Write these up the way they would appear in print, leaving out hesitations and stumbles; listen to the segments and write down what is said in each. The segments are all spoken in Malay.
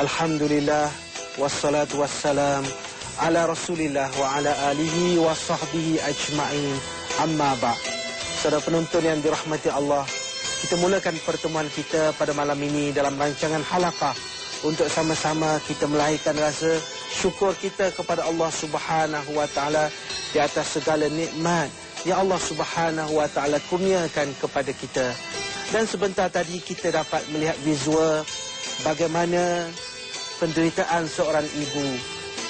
Alhamdulillah, wassalatu wassalam ala rasulillah wa ala alihi wa sahbihi ajma'in, amma ba'. Saudara penonton yang dirahmati Allah, kita mulakan pertemuan kita pada malam ini dalam rancangan halaqah untuk sama-sama kita melahirkan rasa syukur kita kepada Allah Subhanahu wa taala di atas segala nikmat yang Allah Subhanahu wa taala kurniakan kepada kita. Dan sebentar tadi kita dapat melihat visual bagaimana penderitaan seorang ibu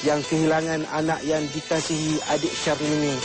yang kehilangan anak yang dikasihi, adik Syarlini.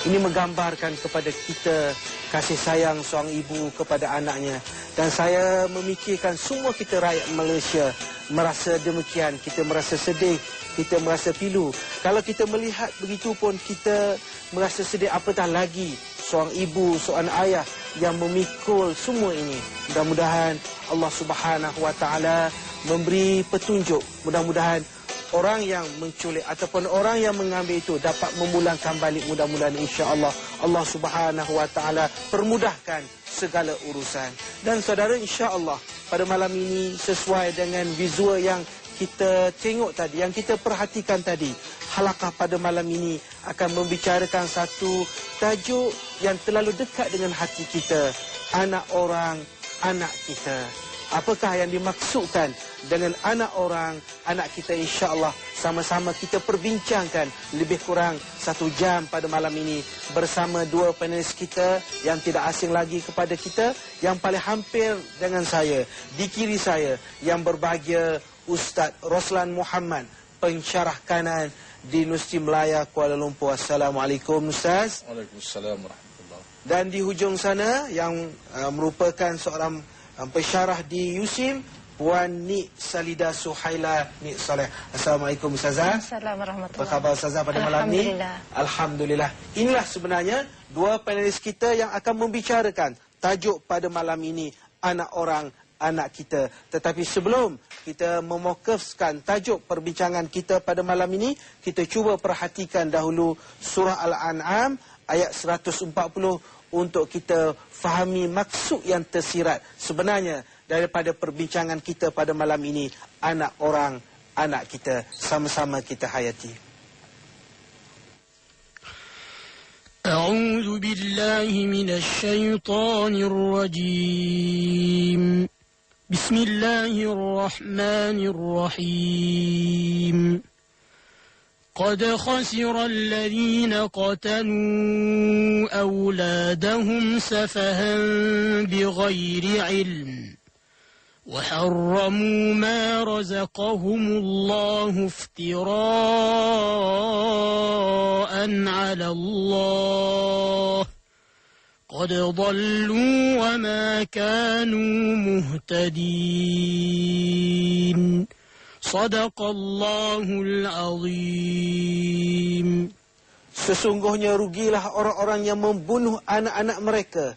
Ini menggambarkan kepada kita kasih sayang seorang ibu kepada anaknya. Dan saya memikirkan semua kita rakyat Malaysia merasa demikian. Kita merasa sedih, kita merasa pilu. Kalau kita melihat begitu pun kita merasa sedih, apatah lagi seorang ibu, seorang ayah yang memikul semua ini. Mudah-mudahan Allah Subhanahu wa taala memberi petunjuk. Mudah-mudahan orang yang menculik ataupun orang yang mengambil itu dapat memulangkan balik. Mudah-mudahan insya-Allah Allah Subhanahu wa taala permudahkan segala urusan. Dan saudara, insya-Allah pada malam ini sesuai dengan visual yang kita tengok tadi, yang kita perhatikan tadi, halaqah pada malam ini akan membicarakan satu tajuk yang terlalu dekat dengan hati kita. Anak orang, anak kita. Apakah yang dimaksudkan dengan anak orang, anak kita? InsyaAllah sama-sama kita perbincangkan lebih kurang 1 jam pada malam ini bersama dua panelis kita yang tidak asing lagi kepada kita, yang paling hampir dengan saya, di kiri saya yang berbahagia Ustaz Roslan Muhammad, pensyarah kanan di Universiti Melaya Kuala Lumpur. Assalamualaikum Ustaz. Waalaikumsalam warahmatullahi. Dan di hujung sana yang merupakan seorang pensyarah di USIM, Puan Nik Salida Suhaila Nik Saleh. Assalamualaikum Ustazah. Assalamualaikum warahmatullahi. Apa khabar Ustazah pada malam ini? Alhamdulillah. Inilah sebenarnya dua panelis kita yang akan membicarakan tajuk pada malam ini, anak orang, anak kita. Tetapi sebelum kita memokifkan tajuk perbincangan kita pada malam ini, kita cuba perhatikan dahulu surah Al-An'am ayat 140 untuk kita fahami maksud yang tersirat sebenarnya daripada perbincangan kita pada malam ini, anak orang, anak kita. Sama-sama kita hayati. A'udzu billahi minasy syaithanir rajim. Bismillahirrahmanirrahim. قد خسر الذين قتلوا أولادهم سفها بغير علم وحرموا ما رزقهم الله افتراء على الله قد ضلوا وما كانوا مهتدين. Sadaqallahul azim. Sesungguhnya rugilah orang-orang yang membunuh anak-anak mereka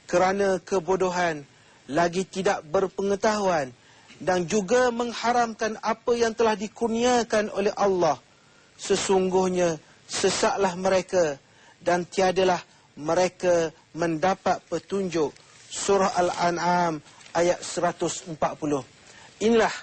kerana kebodohan, lagi tidak berpengetahuan, dan juga mengharamkan apa yang telah dikurniakan oleh Allah. Sesungguhnya sesatlah mereka dan tiadalah mereka mendapat petunjuk. Surah Al-An'am ayat 140. Inilah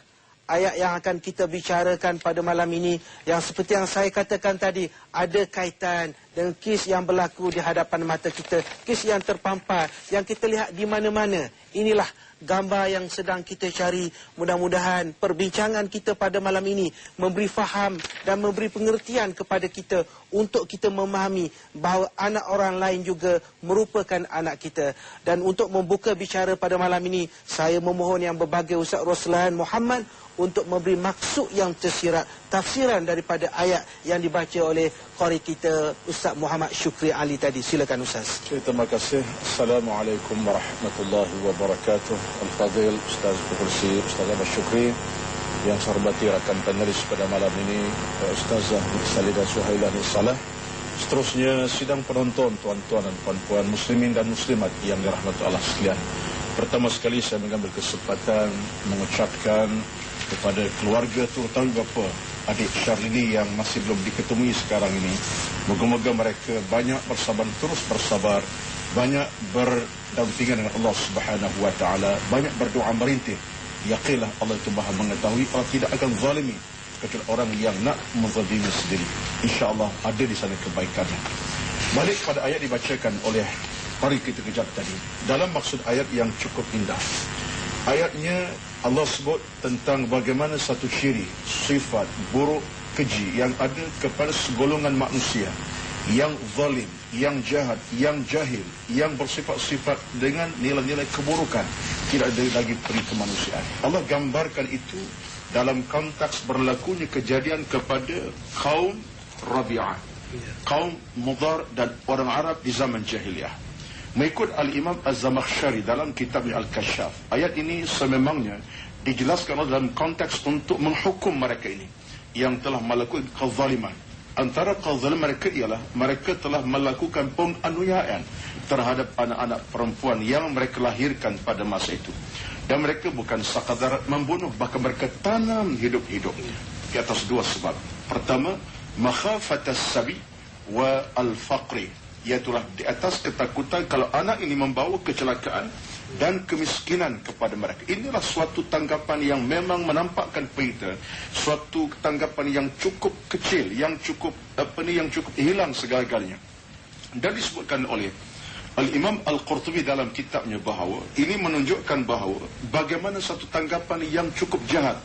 ayat yang akan kita bicarakan pada malam ini, yang seperti yang saya katakan tadi, ada kaitan dengan kes yang berlaku di hadapan mata kita, kes yang terpampar, yang kita lihat di mana-mana. Inilah gambar yang sedang kita cari. Mudah-mudahan perbincangan kita pada malam ini memberi faham dan memberi pengertian kepada kita untuk kita memahami bahawa anak orang lain juga merupakan anak kita. Dan untuk membuka bicara pada malam ini, saya memohon yang berbahagia Ustaz Roslan Muhammad untuk memberi maksud yang tersirat, tafsiran daripada ayat yang dibaca oleh qari kita Ustaz Muhammad Syukri Ali tadi. Silakan Ustaz. Terima kasih. Assalamualaikum warahmatullahi wabarakatuh. Al-Fadhil Ustaz Kursi, Ustaz Ahmad Syukri, yang saya hormati rakan panelis pada malam ini, Ustazah Salida Suhaila Nik Saleh. Seterusnya sidang penonton, tuan-tuan dan puan-puan muslimin dan muslimat yang dirahmati Allah sekalian. Pertama sekali saya mengambil kesempatan mengucapkan kepada keluarga, terutama bapa adik Syarlini yang masih belum diketemui sekarang ini, moga-moga mereka banyak bersabar, terus bersabar, banyak berdampingan dengan Allah Subhanahu wa taala, banyak berdoa merintih yakinlah Allah itu maha mengetahui. Allah tidak akan zalimi kecuali orang yang nak menzalimi sendiri. InsyaAllah ada di sana kebaikannya. Balik pada ayat dibacakan oleh mari kita kejap tadi. Dalam maksud ayat yang cukup indah. Ayatnya Allah sebut tentang bagaimana satu ciri, sifat buruk, keji yang ada kepada segolongan manusia yang zalim, yang jahat, yang jahil, yang bersifat-sifat dengan nilai-nilai keburukan, tidak ada lagi peri kemanusiaan. Allah gambarkan itu dalam konteks berlakunya kejadian kepada kaum Rabi'ah, kaum Mudar dan orang Arab di zaman jahiliyah. Mengikut Al-Imam Az-Zamakhsyari dalam kitab Al-Kashaf, ayat ini sememangnya dijelaskan dalam konteks untuk menghukum mereka ini yang telah melakukan kezaliman. Antara kezaliman mereka ialah mereka telah melakukan penganiayaan terhadap anak-anak perempuan yang mereka lahirkan pada masa itu. Dan mereka bukan sekadar membunuh, bahkan mereka tanam hidup-hidup di atas dua sebab. Pertama, makhafatas sabi wa al-faqri, iaitulah di atas ketakutan kalau anak ini membawa kecelakaan dan kemiskinan kepada mereka. Inilah suatu tanggapan yang memang menampakkan kita suatu tanggapan yang cukup kecil, yang cukup yang cukup hilang segala-galanya. Dan disebutkan oleh Al-Imam Al-Qurtubi dalam kitabnya bahawa ini menunjukkan bahawa bagaimana satu tanggapan yang cukup jahat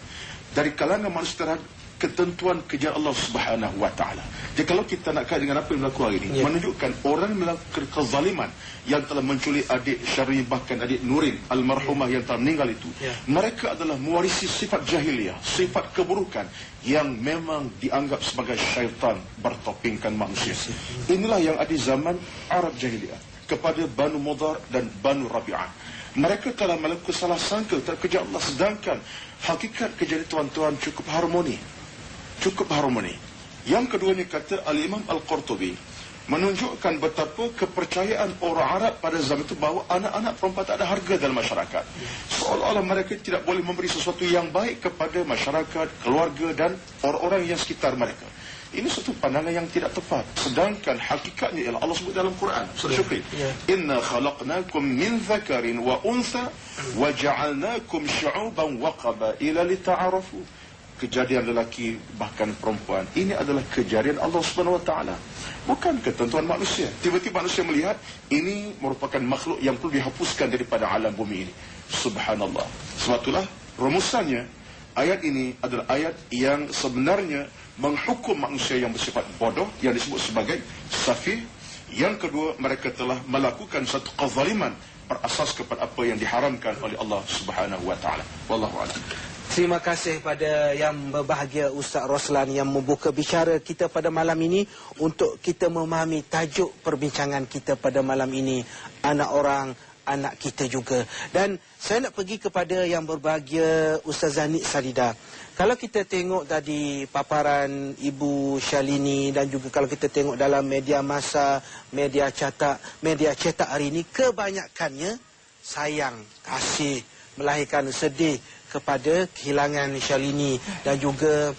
dari kalangan manusia terhadap ketentuan kejadian Allah Subhanahu wa taala. Jadi kalau kita nak kait dengan apa yang berlaku hari ini, menunjukkan orang melakukan kezaliman yang telah menculik adik Syarif, bahkan adik Nurin almarhumah yang telah meninggal itu, mereka adalah mewarisi sifat jahiliyah, sifat keburukan yang memang dianggap sebagai syaitan bertopingkan manusia. Inilah yang ada di zaman Arab jahiliyah kepada Banu Mudar dan Banu Rabi'ah. Mereka telah melakukan salah sangka terhadap kejadian Allah, sedangkan hakikat kejadian tuan-tuan cukup harmoni. Cukup harmoni. Yang keduanya kata Al-Imam Al-Qurtubi menunjukkan betapa kepercayaan orang Arab pada zaman itu bahawa anak-anak perempuan tak ada harga dalam masyarakat. Seolah-olah mereka tidak boleh memberi sesuatu yang baik kepada masyarakat, keluarga dan orang-orang yang sekitar mereka. Ini satu pandangan yang tidak tepat. Sedangkan hakikatnya ialah Allah sebut dalam Quran, surah Syukri, inna khalaqnakum min dzakarin wa untha wa ja'alnakum syu'uban wa qabaila lita'arafu. Kejadian lelaki bahkan perempuan, ini adalah kejadian Allah Subhanahu wa taala, bukan ketentuan manusia. Tiba-tiba manusia melihat ini merupakan makhluk yang perlu dihapuskan daripada alam bumi ini. Subhanallah. Sebab itulah rumusannya ayat ini adalah ayat yang sebenarnya menghukum manusia yang bersifat bodoh, yang disebut sebagai safih. Yang kedua, mereka telah melakukan satu kezaliman berasas kepada apa yang diharamkan oleh Allah Subhanahu wa taala. Wallahu a'lam. Terima kasih pada yang berbahagia Ustaz Roslan yang membuka bicara kita pada malam ini untuk kita memahami tajuk perbincangan kita pada malam ini, anak orang, anak kita juga. Dan saya nak pergi kepada yang berbahagia Ustazah Nik Salida. Kalau kita tengok tadi paparan Ibu Syalini dan juga kalau kita tengok dalam media massa, media cetak hari ini, kebanyakannya sayang, kasih, melahirkan sedih kepada kehilangan Syalini dan juga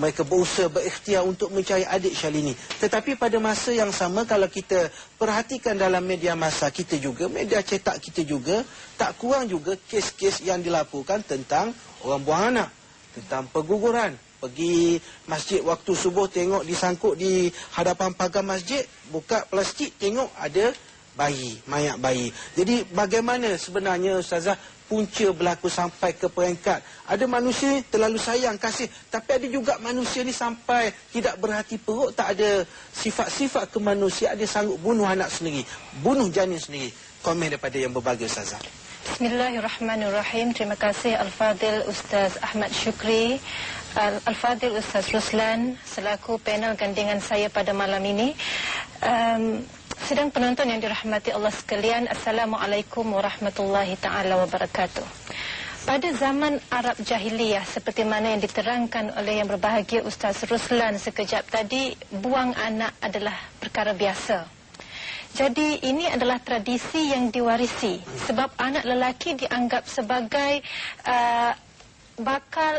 mereka berusaha berikhtiar untuk mencari adik Syalini. Tetapi pada masa yang sama kalau kita perhatikan dalam media massa kita juga, media cetak kita juga, tak kurang juga kes-kes yang dilaporkan tentang orang buang anak, tentang perguguran. Pergi masjid waktu subuh tengok disangkut di hadapan pagar masjid, buka plastik tengok ada bayi, mayat bayi. Jadi bagaimana sebenarnya Ustazah punca berlaku sampai ke peringkat ada manusia terlalu sayang, kasih, tapi ada juga manusia ni sampai tidak berhati perut, tak ada sifat-sifat kemanusiaan, dia sanggup bunuh anak sendiri, bunuh janin sendiri. Komen daripada yang berbahagia Ustazah. Bismillahirrahmanirrahim. Terima kasih Al-Fadhil Ustaz Ahmad Syukri, Al-Fadhil Ustaz Roslan selaku panel gandingan saya pada malam ini. Sedang penonton yang dirahmati Allah sekalian, Assalamualaikum warahmatullahi ta'ala wabarakatuh. Pada zaman Arab Jahiliyah, seperti mana yang diterangkan oleh yang berbahagia Ustaz Roslan sekejap tadi, buang anak adalah perkara biasa. Jadi ini adalah tradisi yang diwarisi, sebab anak lelaki dianggap sebagai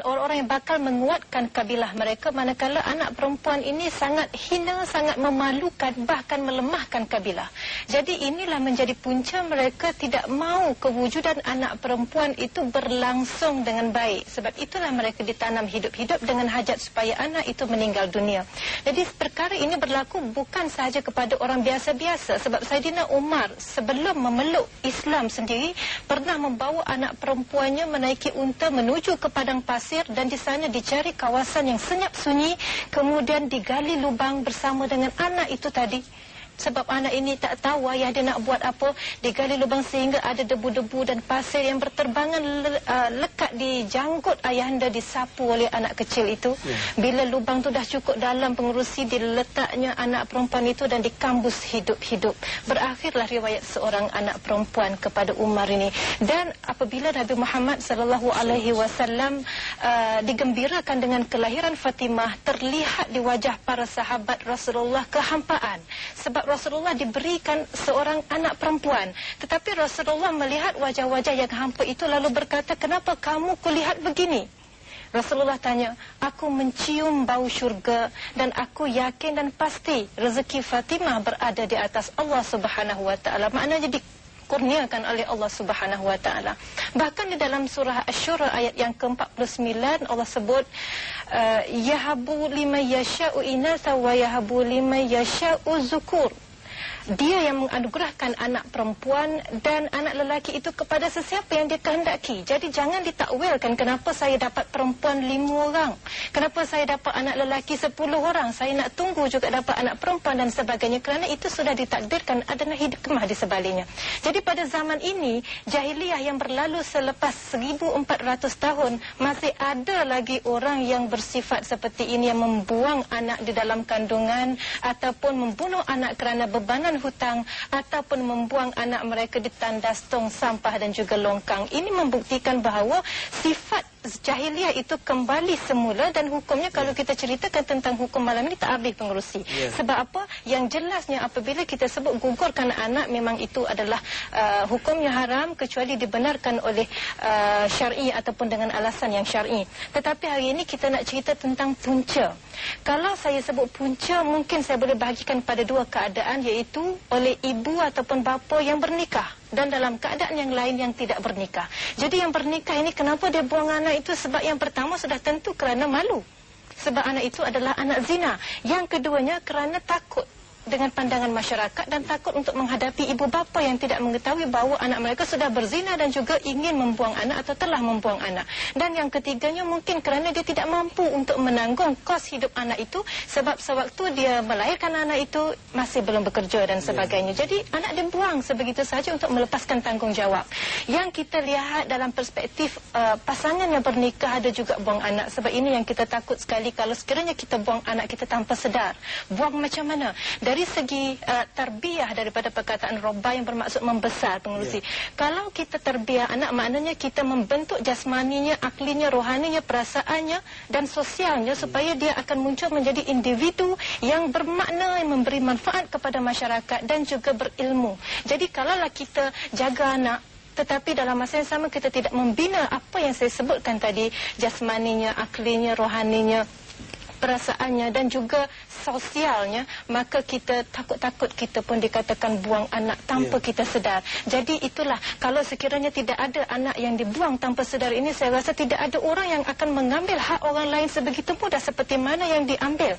orang yang bakal menguatkan kabilah mereka, manakala anak perempuan ini sangat hina, sangat memalukan, bahkan melemahkan kabilah. Jadi inilah menjadi punca mereka tidak mau kewujudan anak perempuan itu berlangsung dengan baik. Sebab itulah mereka ditanam hidup-hidup dengan hajat supaya anak itu meninggal dunia. Jadi perkara ini berlaku bukan sahaja kepada orang biasa-biasa. Sebab Saidina Umar sebelum memeluk Islam sendiri pernah membawa anak perempuannya menaiki unta menuju ke padang pasir, dan di sana dicari kawasan yang senyap sunyi, kemudian digali lubang bersama dengan anak itu tadi. Sebab anak ini tak tahu ayah dia nak buat apa, digali lubang sehingga ada debu-debu dan pasir yang berterbangan lekat di janggut ayahanda disapu oleh anak kecil itu. Bila lubang tu dah cukup dalam, pengerusi diletaknya anak perempuan itu dan dikambus hidup-hidup. Berakhirlah riwayat seorang anak perempuan kepada Umar ini. Dan apabila Nabi Muhammad SAW digembirakan dengan kelahiran Fatimah, terlihat di wajah para sahabat Rasulullah kehampaan. Sebab Rasulullah diberikan seorang anak perempuan, tetapi Rasulullah melihat wajah-wajah yang hampa itu lalu berkata, kenapa kamu kulihat begini? Rasulullah tanya, aku mencium bau syurga dan aku yakin dan pasti rezeki Fatimah berada di atas Allah Subhanahu Wa Taala. Maknanya dikurniakan oleh Allah Subhanahu Wa Taala. Bahkan di dalam surah Asy-Syura ayat yang ke-49 Allah sebut, yahabu liman yasha'u inatha wa yahabu liman yasha'u zukur. Dia yang menganugerahkan anak perempuan dan anak lelaki itu kepada sesiapa yang dia kehendaki. Jadi jangan ditakwilkan, kenapa saya dapat perempuan 5 orang, kenapa saya dapat anak lelaki 10 orang, saya nak tunggu juga dapat anak perempuan dan sebagainya. Kerana itu sudah ditakdirkan, ada hikmah di sebaliknya. Jadi pada zaman ini, jahiliyah yang berlalu selepas 1400 tahun, masih ada lagi orang yang bersifat seperti ini, yang membuang anak di dalam kandungan, ataupun membunuh anak kerana bebanan hutang, ataupun membuang anak mereka di tandas tong sampah dan juga longkang. Ini membuktikan bahawa sifat jahiliyah itu kembali semula, dan hukumnya kalau kita ceritakan tentang hukum malam ini tak habis pengerusi. Sebab apa? Yang jelasnya apabila kita sebut gugurkan anak, memang itu adalah hukumnya haram kecuali dibenarkan oleh syar'i ataupun dengan alasan yang syar'i. Tetapi hari ini kita nak cerita tentang punca. Kalau saya sebut punca, mungkin saya boleh bahagikan pada 2 keadaan, iaitu oleh ibu ataupun bapa yang bernikah, dan dalam keadaan yang lain yang tidak bernikah. Jadi yang bernikah ini kenapa dia buang anak itu? Sebab yang pertama sudah tentu kerana malu, sebab anak itu adalah anak zina. Yang keduanya kerana takut dengan pandangan masyarakat dan takut untuk menghadapi ibu bapa yang tidak mengetahui bahawa anak mereka sudah berzina dan juga ingin membuang anak atau telah membuang anak. Dan yang ketiganya mungkin kerana dia tidak mampu untuk menanggung kos hidup anak itu, sebab sewaktu dia melahirkan anak itu masih belum bekerja dan sebagainya. Jadi anak dia buang sebegitu saja untuk melepaskan tanggungjawab. Yang kita lihat dalam perspektif pasangan yang bernikah ada juga buang anak. Sebab ini yang kita takut sekali, kalau sekiranya kita buang anak kita tanpa sedar. Buang macam mana? Dari segi tarbiyah daripada perkataan robba yang bermaksud membesar, pengerusi. Kalau kita tarbiyah anak, maknanya kita membentuk jasmaninya, aklinya, rohaninya, perasaannya dan sosialnya, supaya dia akan muncul menjadi individu yang bermakna, yang memberi manfaat kepada masyarakat dan juga berilmu. Jadi kalaulah kita jaga anak, tetapi dalam masa yang sama kita tidak membina apa yang saya sebutkan tadi, jasmaninya, aklinya, rohaninya, perasaannya dan juga sosialnya, maka kita takut-takut kita pun dikatakan buang anak tanpa kita sedar. Jadi itulah, kalau sekiranya tidak ada anak yang dibuang tanpa sedar ini, saya rasa tidak ada orang yang akan mengambil hak orang lain sebegitu mudah seperti mana yang diambil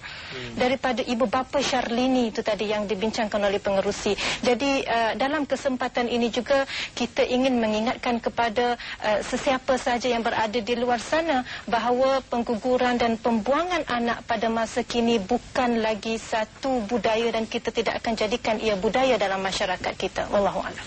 daripada ibu bapa Syarlini itu tadi yang dibincangkan oleh pengerusi. Jadi dalam kesempatan ini juga kita ingin mengingatkan kepada sesiapa saja yang berada di luar sana bahawa pengguguran dan pembuangan anak pada masa kini bukan lagi satu budaya, dan kita tidak akan jadikan ia budaya dalam masyarakat kita. Wallahualam.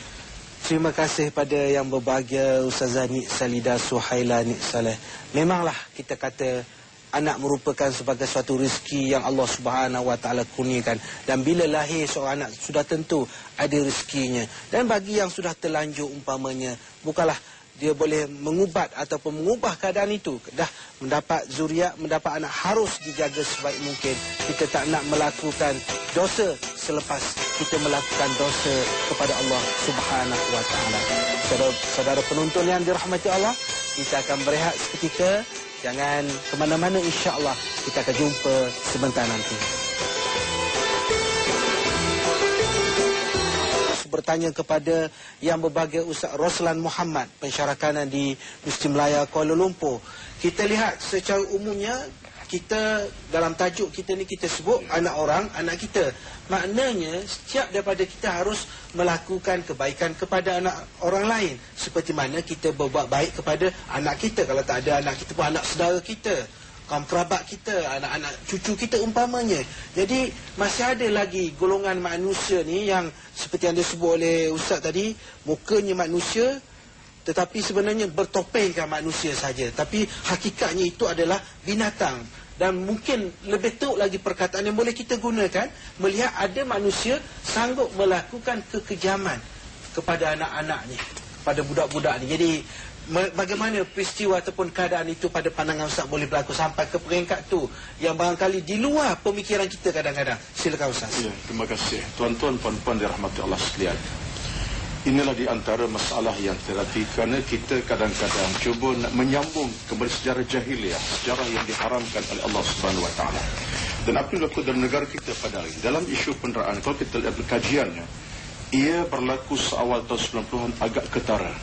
Terima kasih pada yang berbahagia Ustazah Nik Salidah Suhaila Nik Saleh. Memanglah kita kata anak merupakan sebagai suatu rezeki yang Allah Subhanahu Wa Taala kurniakan, dan bila lahir seorang anak sudah tentu ada rezekinya. Dan bagi yang sudah terlanjur umpamanya, bukanlah dia boleh mengubat ataupun mengubah keadaan itu. Dah mendapat zuriat, mendapat anak, harus dijaga sebaik mungkin. Kita tak nak melakukan dosa selepas kita melakukan dosa kepada Allah Subhanahu Wa Taala. Saudara penonton yang dirahmati Allah, kita akan berehat seketika. Jangan ke mana-mana, insya-Allah kita akan jumpa sebentar nanti. Bertanya kepada yang berbahagia Ustaz Roslan Muhammad, pensyarakanan di Mesti Melaya Kuala Lumpur. Kita lihat secara umumnya, kita dalam tajuk kita ni kita sebut anak orang, anak kita. Maknanya setiap daripada kita harus melakukan kebaikan kepada anak orang lain. Seperti mana kita berbuat baik kepada anak kita. Kalau tak ada anak kita pun anak saudara kita, kaum kerabat kita, anak-anak cucu kita umpamanya. Jadi masih ada lagi golongan manusia ni yang seperti yang disebut oleh Ustaz tadi, mukanya manusia tetapi sebenarnya bertopengkan manusia saja. Tapi hakikatnya itu adalah binatang. Dan mungkin lebih teruk lagi perkataan yang boleh kita gunakan, melihat ada manusia sanggup melakukan kekejaman kepada anak-anaknya, kepada budak-budak ni. Jadi bagaimana peristiwa ataupun keadaan itu pada pandangan Ustaz boleh berlaku sampai ke peringkat tu yang barangkali di luar pemikiran kita kadang-kadang. Silakan Ustaz. Ya, terima kasih. Tuan-tuan, puan-puan dirahmati Allah sekalian. Inilah di antara masalah yang terjadi kerana kita kadang-kadang cuba nak menyambung kembali sejarah jahiliah, sejarah yang diharamkan oleh Allah Subhanahu Wa Taala. Dan apa yang berlaku dalam negara kita pada hari ini, dalam isu peneraan, kalau kita lihat kajiannya, ia berlaku seawal tahun 90-an agak ketara.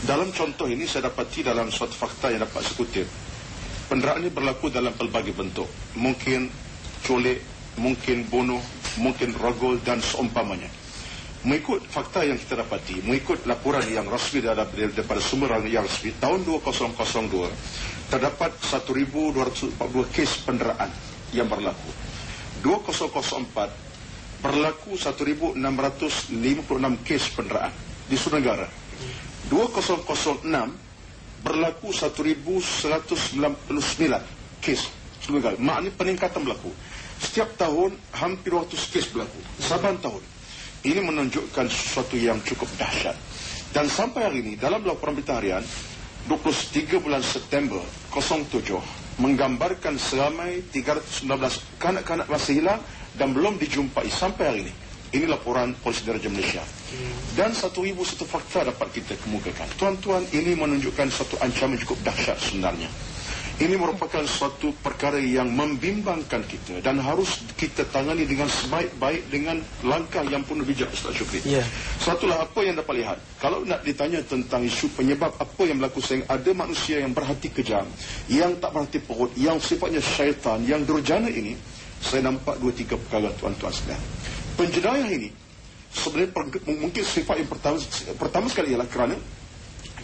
Dalam contoh ini saya dapati dalam suatu fakta yang dapat saya kutip. Penderaan ini berlaku dalam pelbagai bentuk. Mungkin culik, mungkin bunuh, mungkin rogol dan seumpamanya. Mengikut fakta yang kita dapati, mengikut laporan yang rasmi daripada sumber yang rasmi, tahun 2002 terdapat 1,242 kes penderaan yang berlaku. 2004 berlaku 1,656 kes penderaan di seluruh negara. 2006 berlaku 1,199 kes seluruh negara. Maknanya peningkatan berlaku. Setiap tahun hampir 200 kes berlaku. Saban tahun. Ini menunjukkan sesuatu yang cukup dahsyat. Dan sampai hari ini dalam laporan berita harian 23 bulan September 07 menggambarkan seramai 319 kanak-kanak masih hilang dan belum dijumpai sampai hari ini. Ini laporan Polisi Diraja Malaysia. Dan 1,001 fakta dapat kita kemukakan. Tuan-tuan, ini menunjukkan satu ancaman cukup dahsyat sebenarnya. Ini merupakan suatu perkara yang membimbangkan kita dan harus kita tangani dengan sebaik-baik dengan langkah yang penuh bijak, Ustaz Syukri. Satulah apa yang dapat lihat. Kalau nak ditanya tentang isu penyebab apa yang berlaku sehingga ada manusia yang berhati kejam, yang tak berhati perut, yang sifatnya syaitan, yang durjana ini, saya nampak 2-3 perkara, tuan-tuan sekalian. Penjenayah ini sebenarnya mungkin sifat yang pertama sekali ialah kerana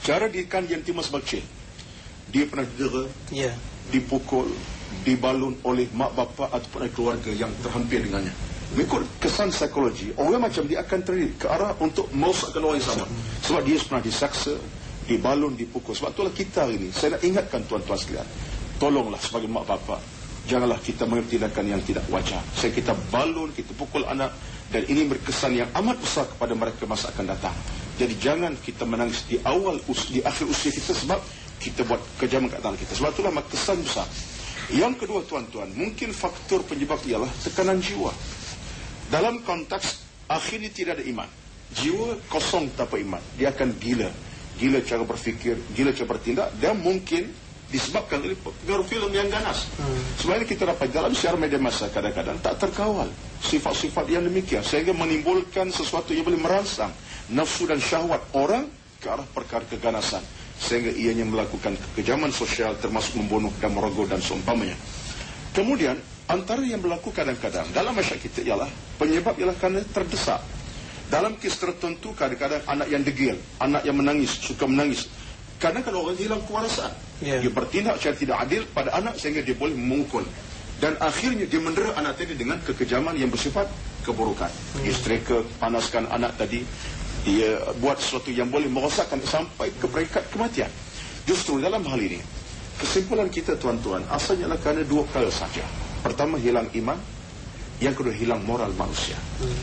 cara didikan yang timbul sebab kecil. Dia pernah didera, dipukul, dibalun oleh mak bapa ataupun oleh keluarga yang terhampir dengannya. Mengikut kesan psikologi, orang macam dia akan terlirik ke arah untuk merosakkan orang yang sama. Sebab dia pernah disaksa, dibalun, dipukul. Sebab itulah kita hari ini, saya nak ingatkan tuan-tuan sekalian, tolonglah sebagai mak bapa, janganlah kita mengertikan yang tidak wajar. Saya kita balun, kita pukul anak, dan ini berkesan yang amat besar kepada mereka masa akan datang. Jadi jangan kita menangis di awal, di akhir usia kita sebab kita buat kejaman kat tangan kita. Sebab itulah kesan besar. Yang kedua, tuan-tuan, mungkin faktor penyebab ialah tekanan jiwa. Dalam konteks akhirnya tidak ada iman. Jiwa kosong tanpa iman. Dia akan gila. Gila cara berfikir, gila cara bertindak, dan mungkin disebabkan oleh pengaruh filem yang ganas. Sebab ini kita dapat dalam siaran media massa kadang-kadang tak terkawal sifat-sifat yang demikian sehingga menimbulkan sesuatu yang boleh merangsang nafsu dan syahwat orang ke arah perkara keganasan sehingga ianya melakukan kekejaman sosial termasuk membunuh dan merogol dan seumpamanya. Kemudian antara yang berlaku kadang-kadang dalam masyarakat kita ialah penyebab ialah kerana terdesak. Dalam kes tertentu kadang-kadang anak yang degil, anak yang menangis, suka menangis. Kadang-kadang orang hilang kewarasan. Dia bertindak secara tidak adil pada anak sehingga dia boleh memukul. Dan akhirnya dia mendera anak tadi dengan kekejaman yang bersifat keburukan. Dia setrika, panaskan anak tadi. Dia buat sesuatu yang boleh merosakkan sampai ke peringkat kematian. Justru dalam hal ini, kesimpulan kita tuan-tuan, asalnya adalah kerana dua perkara saja. Pertama, hilang iman. Yang kedua, hilang moral manusia.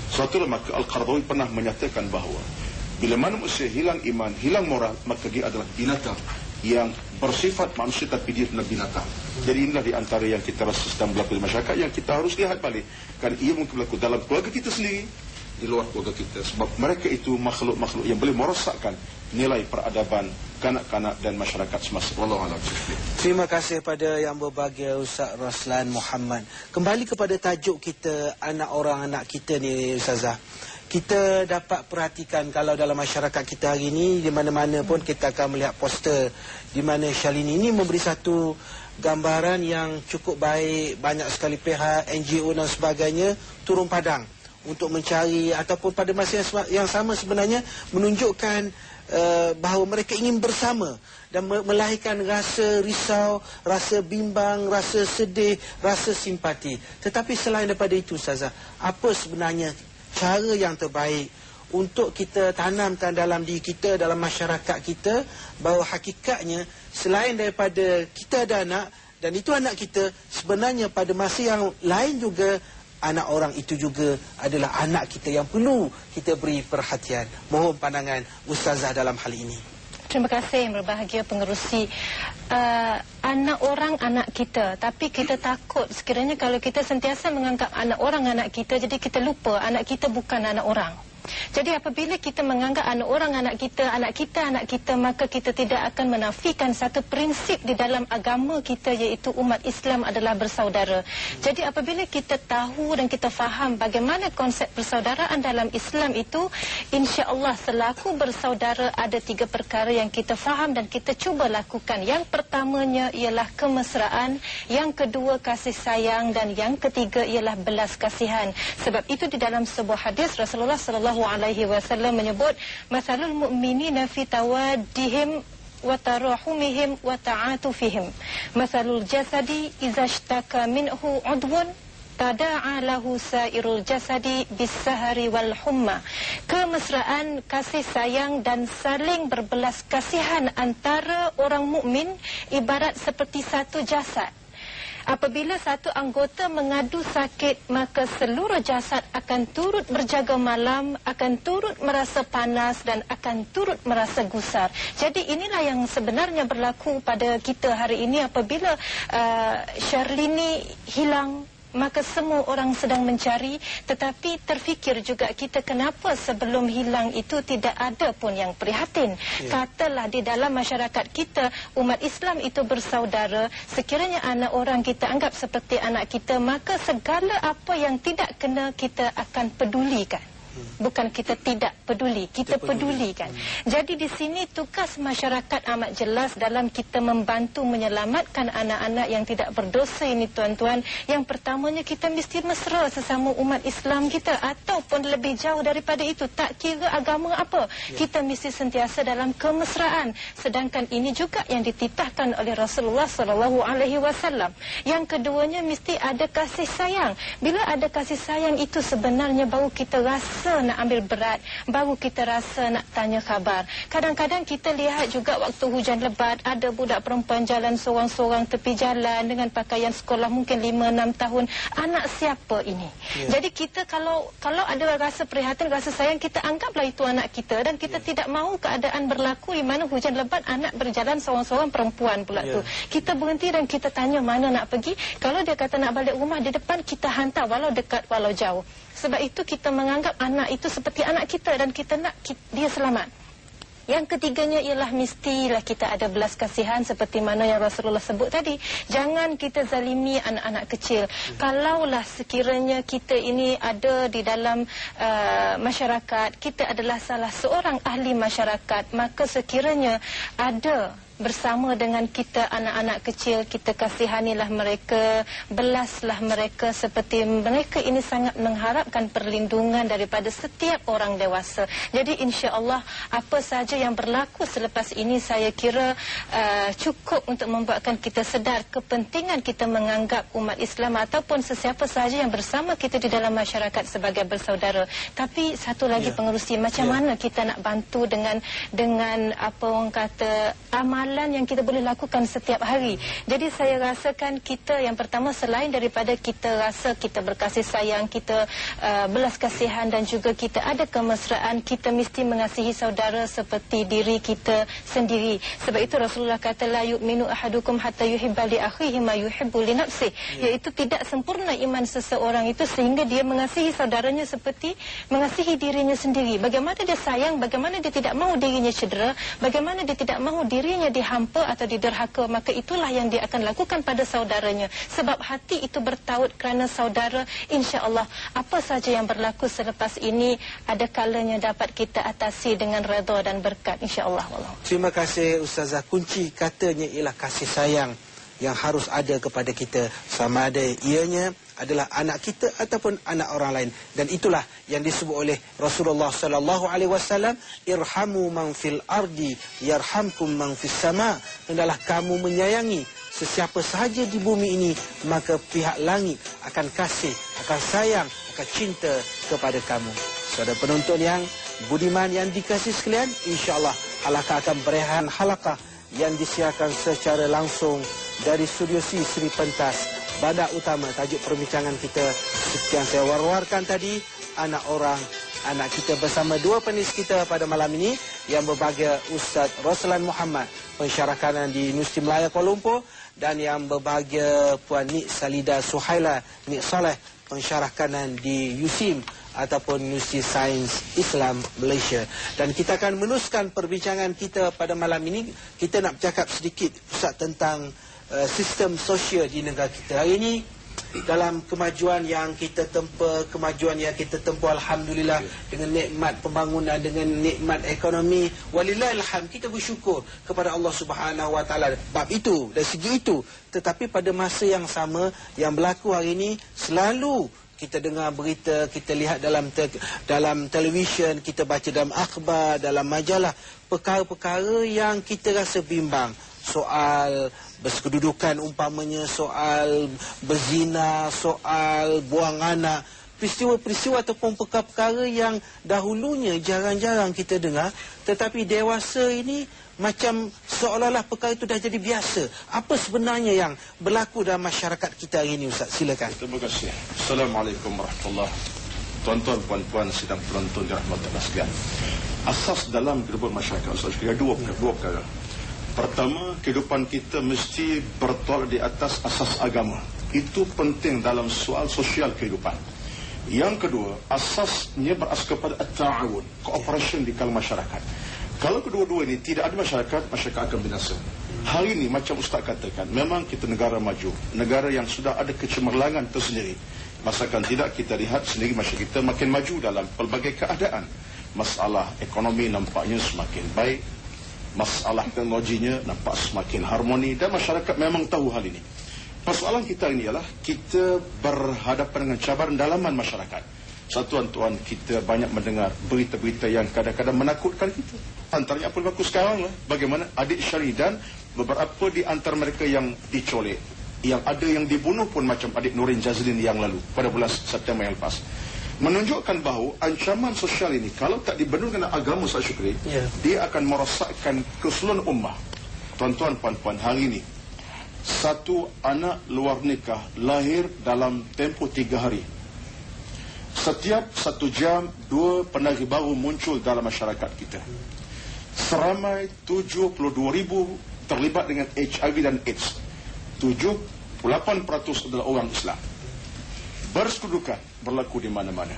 Suatu maka Al-Qaradawi pernah menyatakan bahawa bila mana manusia hilang iman, hilang moral, maka dia adalah binatang yang bersifat manusia tapi dia adalah binatang. Jadi inilah di antara yang kita rasa sedang berlaku di masyarakat yang kita harus lihat balik. Kerana ia mungkin berlaku dalam keluarga kita sendiri, di luar keluarga kita, sebab mereka itu makhluk-makhluk yang boleh merosakkan nilai peradaban kanak-kanak dan masyarakat semasa. Wallahualam. Terima kasih pada yang berbahagia Ustaz Roslan Muhammad. Kembali kepada tajuk kita, anak orang anak kita ni Ustazah. Kita dapat perhatikan kalau dalam masyarakat kita hari ini, di mana-mana pun kita akan melihat poster di mana Syalini ini memberi satu gambaran yang cukup baik. Banyak sekali pihak, NGO dan sebagainya turun padang untuk mencari, ataupun pada masa yang sama sebenarnya menunjukkan bahawa mereka ingin bersama dan melahirkan rasa risau, rasa bimbang, rasa sedih, rasa simpati. Tetapi selain daripada itu Ustazah, apa sebenarnya cara yang terbaik untuk kita tanamkan dalam diri kita, dalam masyarakat kita, bahawa hakikatnya selain daripada kita ada anak, dan itu anak kita, sebenarnya pada masa yang lain juga anak orang itu juga adalah anak kita yang perlu kita beri perhatian. Mohon pandangan Ustazah dalam hal ini. Terima kasih yang berbahagia pengerusi. Anak orang anak kita, tapi kita takut sekiranya kalau kita sentiasa menganggap anak orang anak kita, jadi kita lupa anak kita bukan anak orang. Jadi apabila kita menganggap anak orang anak kita, maka kita tidak akan menafikan satu prinsip di dalam agama kita, iaitu umat Islam adalah bersaudara. Jadi apabila kita tahu dan kita faham bagaimana konsep persaudaraan dalam Islam itu, insya-Allah selaku bersaudara ada 3 perkara yang kita faham dan kita cuba lakukan. Yang pertamanya ialah kemesraan, yang kedua kasih sayang, dan yang ketiga ialah belas kasihan. Sebab itu di dalam sebuah hadis Rasulullah SAW menyebut, masalul mu'minina fi tawaddihim wa tarahumihim wa ta'atufihim masalul jasadi idza ishtaka minhu 'udwun tada'a lahu sairul jasadi bis-sahari wal humma. Kemesraan, kasih sayang dan saling berbelas kasihan antara orang mukmin ibarat seperti satu jasad. Apabila satu anggota mengadu sakit, maka seluruh jasad akan turut berjaga malam, akan turut merasa panas dan akan turut merasa gusar. Jadi inilah yang sebenarnya berlaku pada kita hari ini. Apabila Syarlini hilang, maka semua orang sedang mencari, tetapi terfikir juga kita kenapa sebelum hilang itu tidak ada pun yang prihatin. Katalah di dalam masyarakat kita, umat Islam itu bersaudara, sekiranya anak orang kita anggap seperti anak kita, maka segala apa yang tidak kena kita akan pedulikan. Bukan kita tidak peduli, kita pedulikan. Jadi di sini tugas masyarakat amat jelas dalam kita membantu menyelamatkan anak-anak yang tidak berdosa ini tuan-tuan. Yang pertamanya kita mesti mesra sesama umat Islam kita, ataupun lebih jauh daripada itu, tak kira agama apa, kita mesti sentiasa dalam kemesraan. Sedangkan ini juga yang dititahkan oleh Rasulullah SAW. Yang keduanya mesti ada kasih sayang. Bila ada kasih sayang itu sebenarnya baru kita rasa nak ambil berat, baru kita rasa nak tanya khabar. Kadang-kadang kita lihat juga waktu hujan lebat, ada budak perempuan jalan seorang-seorang tepi jalan dengan pakaian sekolah mungkin 5-6 tahun. Anak siapa ini? Jadi kita kalau ada rasa prihatin, rasa sayang, kita anggaplah itu anak kita, dan kita tidak mahu keadaan berlaku di mana hujan lebat anak berjalan seorang-seorang perempuan pula tu. Kita berhenti dan kita tanya mana nak pergi. Kalau dia kata nak balik rumah, di depan kita hantar walau dekat walau jauh. Sebab itu kita menganggap anak itu seperti anak kita dan kita nak dia selamat. Yang ketiganya ialah mestilah kita ada belas kasihan seperti mana yang Rasulullah sebut tadi. Jangan kita zalimi anak-anak kecil. Kalaulah sekiranya kita ini ada di dalam masyarakat, kita adalah salah seorang ahli masyarakat, maka sekiranya ada bersama dengan kita anak-anak kecil, kita kasihanilah mereka, belaslah mereka, seperti mereka ini sangat mengharapkan perlindungan daripada setiap orang dewasa. Jadi insya-Allah apa saja yang berlaku selepas ini saya kira cukup untuk membuatkan kita sedar kepentingan kita menganggap umat Islam ataupun sesiapa sahaja yang bersama kita di dalam masyarakat sebagai bersaudara. Tapi satu lagi pengerusi, macam mana kita nak bantu dengan apa orang kata amal amalan yang kita boleh lakukan setiap hari. Jadi saya rasakan kita yang pertama, selain daripada kita rasa kita berkasih sayang, kita belas kasihan dan juga kita ada kemesraan, kita mesti mengasihi saudara seperti diri kita sendiri. Sebab itu Rasulullah kata la yu'minu ahadukum hatta yuhibba li akhihi ma yuhibbu li nafsihi, iaitu tidak sempurna iman seseorang itu sehingga dia mengasihi saudaranya seperti mengasihi dirinya sendiri. Bagaimana dia sayang, bagaimana dia tidak mahu dirinya cedera, bagaimana dia tidak mahu dirinya dihampa atau diderhaka, maka itulah yang dia akan lakukan pada saudaranya. Sebab hati itu bertaut kerana saudara. InsyaAllah apa saja yang berlaku selepas ini ada kalanya dapat kita atasi dengan redha dan berkat, insyaAllah. Terima kasih Ustazah. Kunci katanya ialah kasih sayang yang harus ada kepada kita, sama ada ianya adalah anak kita ataupun anak orang lain. Dan itulah yang disebut oleh Rasulullah sallallahu alaihi wasallam, irhamu man fil ardi yarhamkum man fis sama. Hendaklah kamu menyayangi sesiapa sahaja di bumi ini, maka pihak langit akan kasih, akan sayang, akan cinta kepada kamu. Saudara penonton yang budiman yang dikasihi sekalian, insya-Allah halaqah akan berehan halaqah yang disiarkan secara langsung dari Studio C Sri Pentas, Bandar Utama. Tajuk perbincangan kita seperti yang saya war-warkan tadi, anak orang, anak kita, bersama dua penulis kita pada malam ini yang berbahagia Ustaz Roslan Muhammad, pensyarah kanan di Universiti Melaya Kuala Lumpur, dan yang berbahagia Puan Nik Salida Suhaila Nik Saleh, pensyarah kanan di USIM ataupun Universiti Sains Islam Malaysia. Dan kita akan meneruskan perbincangan kita pada malam ini. Kita nak bercakap sedikit Ustaz tentang sistem sosial di negara kita hari ini. Dalam kemajuan yang kita tempuh, alhamdulillah, dengan nikmat pembangunan, dengan nikmat ekonomi, walillahilhamd, kita bersyukur kepada Allah Subhanahu wa taala bab itu, dari segi itu. Tetapi pada masa yang sama yang berlaku hari ini, selalu kita dengar berita, kita lihat dalam televisyen, kita baca dalam akhbar, dalam majalah, perkara-perkara yang kita rasa bimbang. Soal berkedudukan umpamanya, soal berzina, soal buang anak, peristiwa-peristiwa ataupun perkara-perkara yang dahulunya jarang-jarang kita dengar, tetapi dewasa ini macam seolah-olah perkara itu dah jadi biasa. Apa sebenarnya yang berlaku dalam masyarakat kita hari ini, Ustaz? Silakan. Terima kasih. Assalamualaikum warahmatullahi wabarakatuh. Tuan-tuan, puan-puan, sidang penonton dirahmati Allah sekalian. Asas dalam kehidupan masyarakat, Ustaz, dua perkara. Pertama, kehidupan kita mesti bertolak di atas asas agama. Itu penting dalam soal sosial kehidupan. Yang kedua, asasnya berasas kepada at-ta'awun, cooperation di kalangan masyarakat. Kalau kedua-dua ini tidak ada masyarakat akan binasa. Hari ini macam Ustaz katakan, memang kita negara maju, negara yang sudah ada kecemerlangan tersendiri. Masakan tidak, kita lihat sendiri masyarakat kita makin maju dalam pelbagai keadaan. Masalah ekonomi nampaknya semakin baik, masalah teknologinya nampak semakin harmoni, dan masyarakat memang tahu hal ini. Persoalan kita ini ialah kita berhadapan dengan cabaran dalaman masyarakat. Tuan-tuan, kita banyak mendengar berita-berita yang kadang-kadang menakutkan kita. Antaranya apa yang berlaku sekarang lah, bagaimana adik Syari dan beberapa di antara mereka yang dicolek, yang ada yang dibunuh pun, macam adik Nurin Jazlin yang lalu pada bulan September yang lepas, menunjukkan bahawa ancaman sosial ini kalau tak dibendung dengan agama, Ustaz Syukri, dia akan merosakkan keseluruhan ummah. Tuan-tuan, puan-puan, hari ini satu anak luar nikah lahir dalam tempoh 3 hari. Setiap 1 jam 2 penyakit baru muncul dalam masyarakat kita. Seramai 72,000 terlibat dengan HIV dan AIDS. 78% adalah orang Islam. Persekutukan berlaku di mana-mana.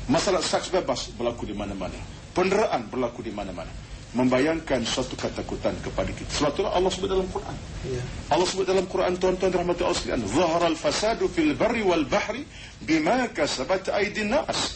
Masalah seks bebas berlaku di mana-mana. Penderaan berlaku di mana-mana. Membayangkan suatu ketakutan kepada kita. Sebab itulah Allah sebut dalam Quran. Allah sebut dalam Quran, tuan-tuan rahmati Allah sekalian, zaharal fasadu fil barri wal bahri bima kasabat aydin nas.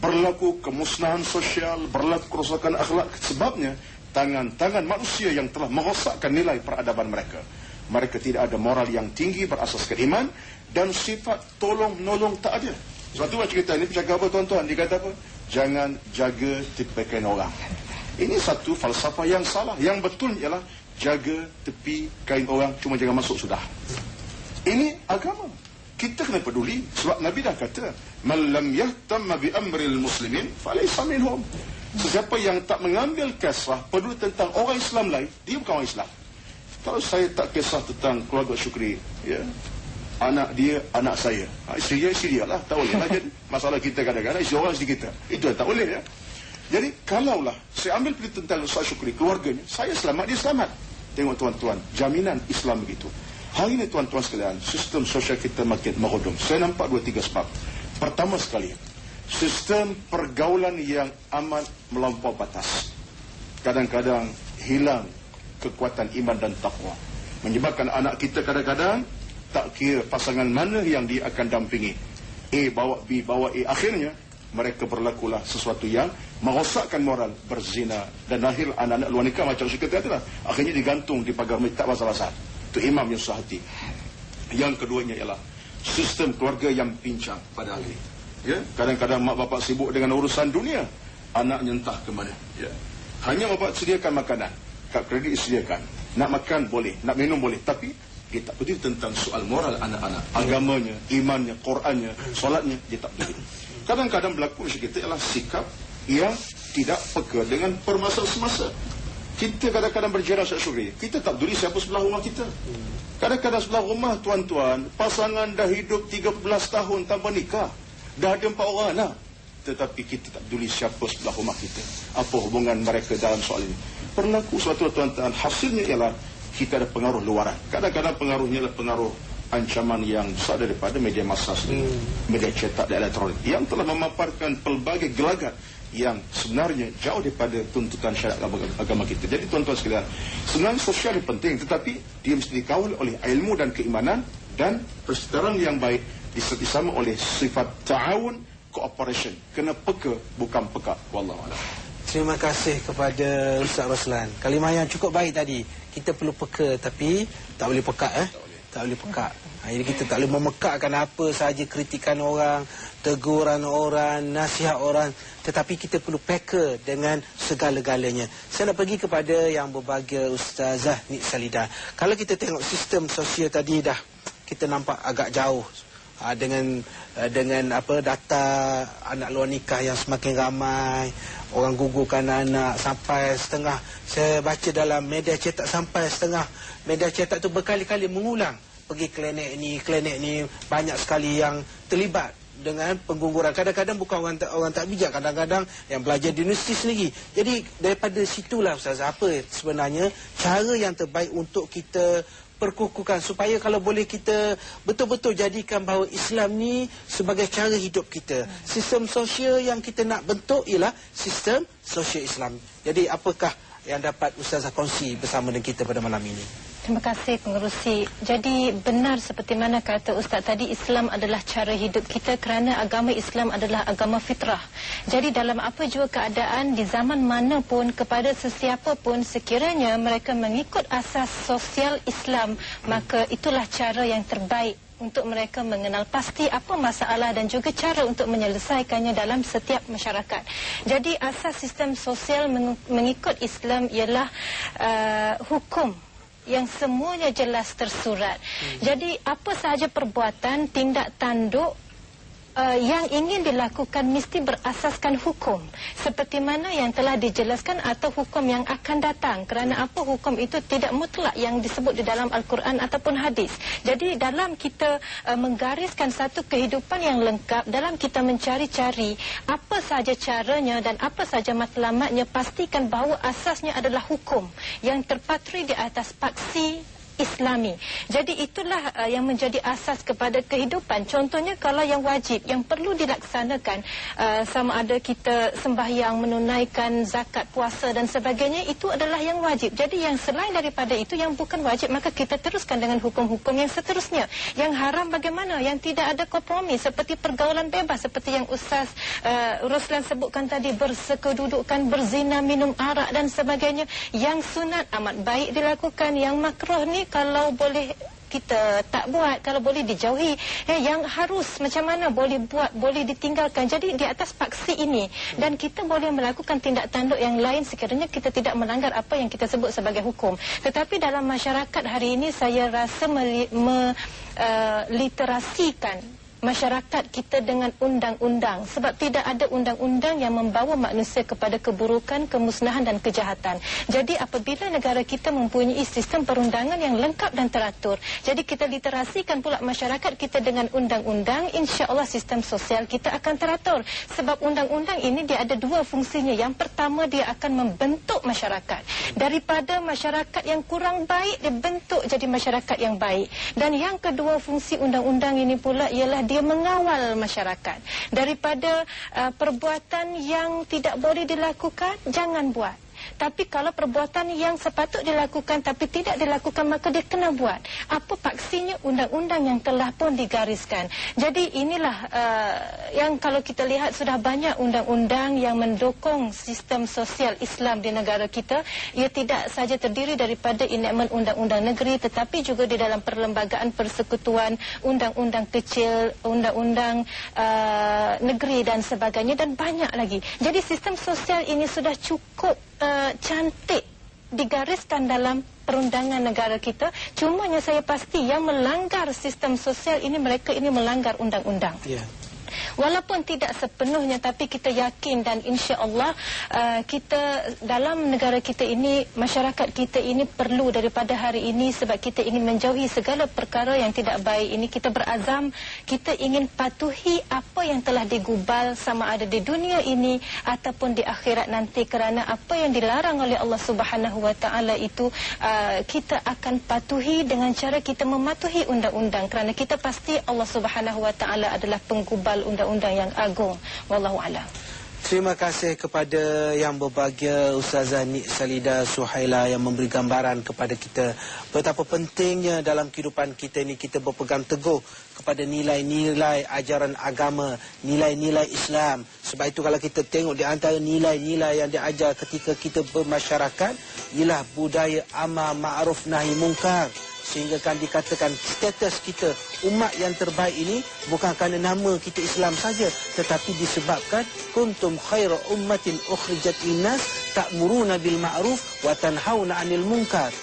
Berlaku kemusnahan sosial, berlaku kerosakan akhlak, sebabnya tangan-tangan manusia yang telah merosakkan nilai peradaban mereka. Mereka tidak ada moral yang tinggi berasaskan iman, dan sifat tolong-menolong tak ada. Sebab tu cerita ini bercakap apa, tuan-tuan? Dia kata apa? Jangan jaga tepi kain orang. Ini satu falsafah yang salah. Yang betul ialah jaga tepi kain orang, cuma jangan masuk sudah. Ini agama. Kita kena peduli. Sebab Nabi dah kata, man lam yahtamma bi amril muslimin falaysa minhum. Sesiapa yang tak mengambil kasrah peduli tentang orang Islam lain, dia bukan orang Islam. Kalau saya tak kisah tentang keluarga Syukri, ya, anak dia, anak saya, isteri dia lah, tak boleh lah. Jadi masalah kita kadang-kadang isteri orang, isteri kita, itu tak boleh, ya. Jadi kalaulah saya ambil pelita tentang Ustaz Syukri, keluarganya, saya selamat, dia selamat. Tengok tuan-tuan, jaminan Islam begitu. Hari ini tuan-tuan sekalian, sistem sosial kita makin merodom. Saya nampak 2-3 sebab. Pertama sekali, sistem pergaulan yang amat melampau batas. Kadang-kadang hilang kekuatan iman dan takwa, menyebabkan anak kita kadang-kadang tak kira pasangan mana yang dia akan dampingi, A bawa B bawa A, akhirnya mereka berlakulah sesuatu yang merosakkan moral, berzina, dan lahir anak-anak luar nikah macam kita katalah, akhirnya digantung di pagar masjid, tak pasal-pasal. Itu imam yang susah hati. Yang keduanya ialah sistem keluarga yang pincang pada hari ini, ya. Kadang-kadang mak bapak sibuk dengan urusan dunia, anaknya entah ke mana, ya. Hanya bapak sediakan makanan, kad kredit disediakan, nak makan boleh, nak minum boleh, tapi dia tak peduli tentang soal moral anak-anak, agamanya, imannya, Qurannya, solatnya, dia tak peduli. Kadang-kadang berlaku macam kita ialah sikap yang tidak peka dengan permasalahan semasa. Kita kadang-kadang berjalan Syukri, kita tak peduli siapa sebelah rumah kita. Kadang-kadang sebelah rumah tuan-tuan, pasangan dah hidup 13 tahun tanpa nikah, dah ada 4 orang anak, tetapi kita tak peduli siapa sebelah rumah kita, apa hubungan mereka dalam soal ini. Berlaku suatu tuan-tuan, hasilnya ialah kita ada pengaruh luaran. Kadang-kadang pengaruhnya adalah pengaruh ancaman yang besar daripada media massa sendiri, media cetak dan elektronik, yang telah memaparkan pelbagai gelagat yang sebenarnya jauh daripada tuntutan syariat agama kita. Jadi tuan-tuan sekalian, sebenarnya sosial ini penting, tetapi dia mesti dikawal oleh ilmu dan keimanan, dan persetaraan yang baik disertai sama oleh sifat ta'awun, cooperation. Kena peka, bukan peka. Wallahualam. Terima kasih kepada Ustaz Roslan. Kalimah yang cukup baik tadi. Kita perlu peka, tapi tak boleh pekak, tak boleh pekak. Jadi kita tak boleh memekakkan apa sahaja kritikan orang, teguran orang, nasihat orang, tetapi kita perlu peka dengan segala-galanya. Saya nak pergi kepada yang berbahagia Ustazah Nik Salidah. Kalau kita tengok sistem sosial tadi dah kita nampak agak jauh dengan apa, data anak luar nikah yang semakin ramai, orang gugurkan anak sampai setengah. Saya baca dalam media cetak sampai setengah media cetak tu berkali-kali mengulang pergi klinik ni, banyak sekali yang terlibat dengan pengguguran. Kadang-kadang bukan orang tak bijak, kadang-kadang yang belajar di universiti sendiri. Jadi daripada situlah Ustaz, apa sebenarnya cara yang terbaik untuk kita perkukuhkan supaya kalau boleh kita betul-betul jadikan bahawa Islam ni sebagai cara hidup kita. Sistem sosial yang kita nak bentuk ialah sistem sosial Islam. Jadi apakah yang dapat Ustazah kongsi bersama dengan kita pada malam ini? Terima kasih pengerusi. Jadi benar seperti mana kata Ustaz tadi, Islam adalah cara hidup kita kerana agama Islam adalah agama fitrah. Jadi dalam apa jua keadaan, di zaman mana pun, kepada sesiapa pun, sekiranya mereka mengikut asas sosial Islam, maka itulah cara yang terbaik untuk mereka mengenal pasti apa masalah dan juga cara untuk menyelesaikannya dalam setiap masyarakat. Jadi asas sistem sosial mengikut Islam ialah hukum yang semuanya jelas tersurat. Jadi apa sahaja perbuatan, tindak tanduk yang ingin dilakukan mesti berasaskan hukum seperti mana yang telah dijelaskan atau hukum yang akan datang, kerana apa, hukum itu tidak mutlak yang disebut di dalam Al-Quran ataupun hadis. Jadi dalam kita menggariskan satu kehidupan yang lengkap, dalam kita mencari-cari apa sahaja caranya dan apa sahaja matlamatnya, pastikan bahawa asasnya adalah hukum yang terpatri di atas paksi Islami. Jadi itulah yang menjadi asas kepada kehidupan. Contohnya kalau yang wajib, yang perlu dilaksanakan, sama ada kita sembahyang, menunaikan zakat, puasa dan sebagainya, itu adalah yang wajib. Jadi yang selain daripada itu, yang bukan wajib, maka kita teruskan dengan hukum-hukum yang seterusnya. Yang haram bagaimana? Yang tidak ada kompromi, seperti pergaulan bebas, seperti yang Ustaz Roslan sebutkan tadi, bersekedudukan, berzina, minum arak dan sebagainya. Yang sunat amat baik dilakukan, yang makruh ni kalau boleh kita tak buat, kalau boleh dijauhi. Yang harus macam mana, boleh buat, boleh ditinggalkan. Jadi di atas paksi ini, dan kita boleh melakukan tindak tanduk yang lain sekiranya kita tidak melanggar apa yang kita sebut sebagai hukum. Tetapi dalam masyarakat hari ini, saya rasa meliterasikan masyarakat kita dengan undang-undang, sebab tidak ada undang-undang yang membawa manusia kepada keburukan, kemusnahan dan kejahatan. Jadi apabila negara kita mempunyai sistem perundangan yang lengkap dan teratur, jadi kita literasikan pula masyarakat kita dengan undang-undang, insya-Allah sistem sosial kita akan teratur. Sebab undang-undang ini dia ada dua fungsinya. Yang pertama, dia akan membentuk masyarakat. Daripada masyarakat yang kurang baik, dia bentuk jadi masyarakat yang baik. Dan yang kedua, fungsi undang-undang ini pula ialah dia mengawal masyarakat daripada perbuatan yang tidak boleh dilakukan, jangan buat. Tapi kalau perbuatan yang sepatut dilakukan tapi tidak dilakukan, maka dia kena buat. Apa paksinya? Undang-undang yang telah pun digariskan. Jadi inilah yang kalau kita lihat sudah banyak undang-undang yang mendukung sistem sosial Islam di negara kita. Ia tidak saja terdiri daripada enakmen undang-undang negeri, tetapi juga di dalam perlembagaan persekutuan, undang-undang kecil, undang-undang negeri dan sebagainya, dan banyak lagi. Jadi sistem sosial ini sudah cukup cantik digariskan dalam perundangan negara kita. Cumanya saya pasti yang melanggar sistem sosial ini, mereka ini melanggar undang-undang. Walaupun tidak sepenuhnya, tapi kita yakin dan insya-Allah kita dalam negara kita ini, masyarakat kita ini perlu daripada hari ini, sebab kita ingin menjauhi segala perkara yang tidak baik ini. Kita berazam, kita ingin patuhi apa yang telah digubal, sama ada di dunia ini ataupun di akhirat nanti, kerana apa yang dilarang oleh Allah Subhanahu wa taala itu kita akan patuhi dengan cara kita mematuhi undang-undang, kerana kita pasti Allah Subhanahu wa taala adalah penggubal undang-undang yang agung. Wallahu a'lam. Terima kasih kepada yang berbahagia Ustazah Nik Salidah Suhaila yang memberi gambaran kepada kita betapa pentingnya dalam kehidupan kita ini kita berpegang teguh kepada nilai-nilai ajaran agama, nilai-nilai Islam. Sebab itu kalau kita tengok di antara nilai-nilai yang diajar ketika kita bermasyarakat ialah budaya amar ma'ruf nahi mungkar. Sehingga kan dikatakan status kita umat yang terbaik ini bukan kerana nama kita Islam saja, tetapi disebabkan kuntum khaira ummatin ukhrijat linnas ta'muruna bil ma'ruf wa tanhauna 'anil munkar.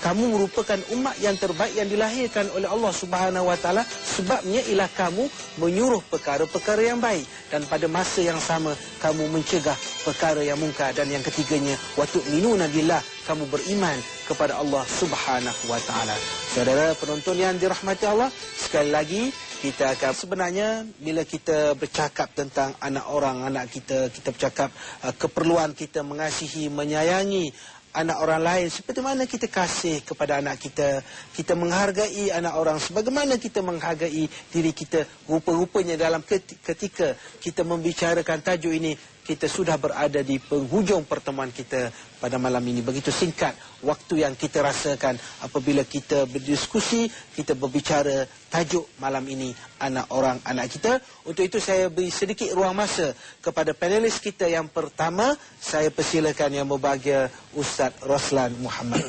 Kamu merupakan umat yang terbaik yang dilahirkan oleh Allah Subhanahu wa taala, sebabnya ialah kamu menyuruh perkara-perkara yang baik dan pada masa yang sama kamu mencegah perkara yang mungkar. Dan yang ketiganya, wa tu'minuna billah, kamu beriman kepada Allah Subhanahu wa taala. Saudara penonton yang dirahmati Allah, sekali lagi kita akan, sebenarnya bila kita bercakap tentang anak orang, anak kita bercakap keperluan kita mengasihi, menyayangi anak orang lain seperti mana kita kasih kepada anak kita. Kita menghargai anak orang sebagaimana kita menghargai diri kita. Rupa-rupanya dalam ketika kita membicarakan tajuk ini, kita sudah berada di penghujung pertemuan kita pada malam ini. Begitu singkat waktu yang kita rasakan apabila kita berdiskusi, kita berbicara tajuk malam ini, anak orang, anak kita. Untuk itu saya beri sedikit ruang masa kepada panelis kita yang pertama. Saya persilakan yang berbahagia Ustaz Roslan Muhammad.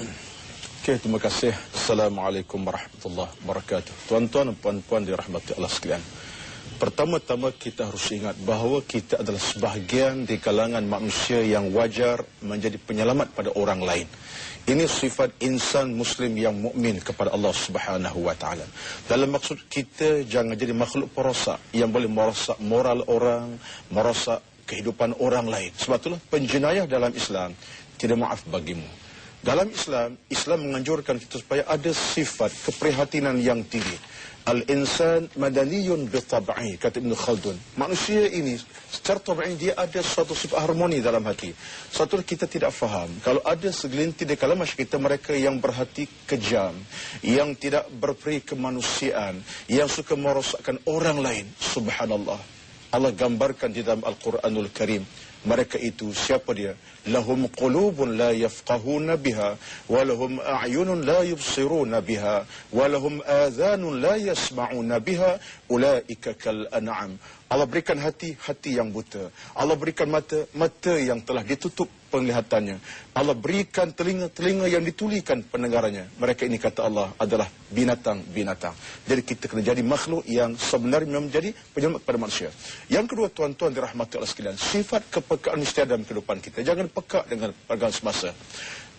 Okey, terima kasih. Assalamualaikum warahmatullahi wabarakatuh. Tuan-tuan dan puan-puan dirahmati Allah sekalian. Pertama-tama kita harus ingat bahawa kita adalah sebahagian di kalangan manusia yang wajar menjadi penyelamat pada orang lain. Ini sifat insan muslim yang mukmin kepada Allah Subhanahu wa taala. Dalam maksud kita jangan jadi makhluk perosak yang boleh merosak moral orang, merosak kehidupan orang lain. Sebab itulah penjenayah dalam Islam tidak maaf bagimu. Dalam Islam, Islam menganjurkan kita supaya ada sifat keprihatinan yang tinggi. Al-insan madaniyun bitab'i, kata Ibn Khaldun. Manusia ini secara tabi'i dia ada suatu sifat harmoni dalam hati. Satu kita tidak faham kalau ada segelintir di kalangan masyarakat kita mereka yang berhati kejam, yang tidak berperi kemanusiaan, yang suka merosakkan orang lain. Subhanallah. Allah gambarkan di dalam Al-Quranul Karim. Mereka itu siapa dia? Lahum qulubun la yafqahuna biha, wa lahum a'yunun la yubsiruna biha, wa lahum adhanun la yasma'una biha, ulaika kal an'am. Allah berikan hati yang buta. Allah berikan mata yang telah ditutup penglihatannya. Allah berikan telinga-telinga yang ditulikan pendengarannya. Mereka ini, kata Allah, adalah binatang-binatang. Jadi kita kena jadi makhluk yang sebenarnya menjadi penyelamat kepada manusia. Yang kedua, tuan-tuan dirahmati Allah sekalian, sifat kepekaan mesti ada dalam kehidupan kita. Jangan peka dengan pergaulan semasa.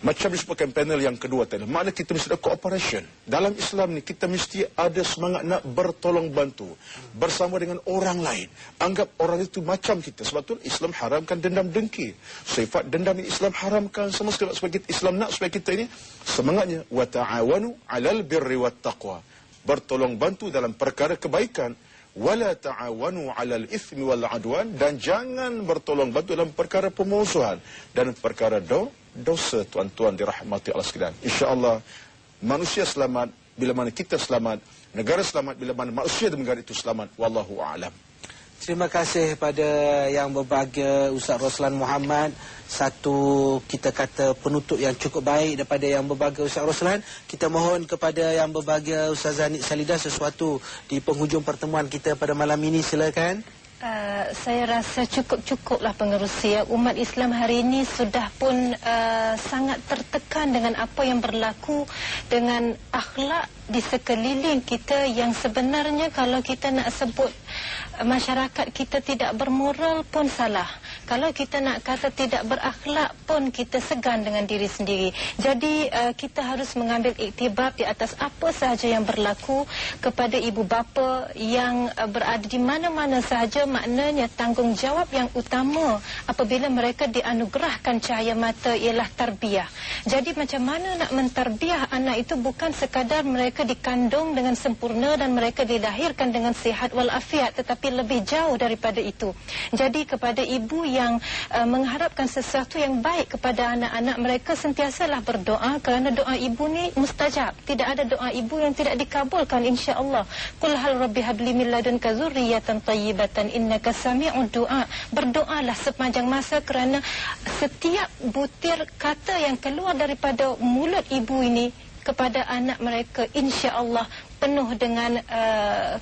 Macam disebutkan panel yang kedua tadi, makna kita mesti ada cooperation. Dalam Islam ni kita mesti ada semangat nak bertolong bantu bersama dengan orang lain. Anggap orang itu macam kita. Sebab tu Islam haramkan dendam dengki. Sifat dendam yang Islam haramkan sama sekali. Sebab Islam nak supaya kita ini semangatnya wa ta'awanu 'alal birri wat taqwa. Bertolong bantu dalam perkara kebaikan. Wala ta'awanu 'alal itsmi wal 'adwan, dan jangan bertolong bantu dalam perkara pemusuhan dan perkara dosa. Tuan-tuan dirahmati Allah sekalian, insya-Allah manusia selamat bila mana kita selamat, negara selamat bila mana manusia dan negara itu selamat. Wallahu a'lam. Terima kasih pada yang berbahagia Ustaz Roslan Muhammad. Satu, kita kata penutup yang cukup baik daripada yang berbahagia Ustaz Roslan. Kita mohon kepada yang berbahagia Ustazah Nik Salidah sesuatu di penghujung pertemuan kita pada malam ini, silakan. Saya rasa cukup-cukuplah pengerusi. Umat Islam hari ini sudah pun sangat tertekan dengan apa yang berlaku dengan akhlak di sekeliling kita, yang sebenarnya kalau kita nak sebut masyarakat kita tidak bermoral pun salah. Kalau kita nak kata tidak berakhlak pun kita segan dengan diri sendiri. Jadi kita harus mengambil iktibar di atas apa sahaja yang berlaku kepada ibu bapa yang berada di mana-mana sahaja. Maknanya tanggungjawab yang utama apabila mereka dianugerahkan cahaya mata ialah tarbiyah. Jadi macam mana nak mentarbiah anak itu, bukan sekadar mereka dikandung dengan sempurna dan mereka dilahirkan dengan sihat walafiat, tetapi lebih jauh daripada itu. Jadi kepada ibu yang mengharapkan sesuatu yang baik kepada anak-anak mereka, sentiasalah berdoa, kerana doa ibu ni mustajab. Tidak ada doa ibu yang tidak dikabulkan, insya-Allah. Qul hal rabbi habli min ladunka dzurriyyatan thayyibatan innaka sami'ud du'a. Berdoalah sepanjang masa, kerana setiap butir kata yang keluar daripada mulut ibu ini kepada anak mereka, insya-Allah penuh dengan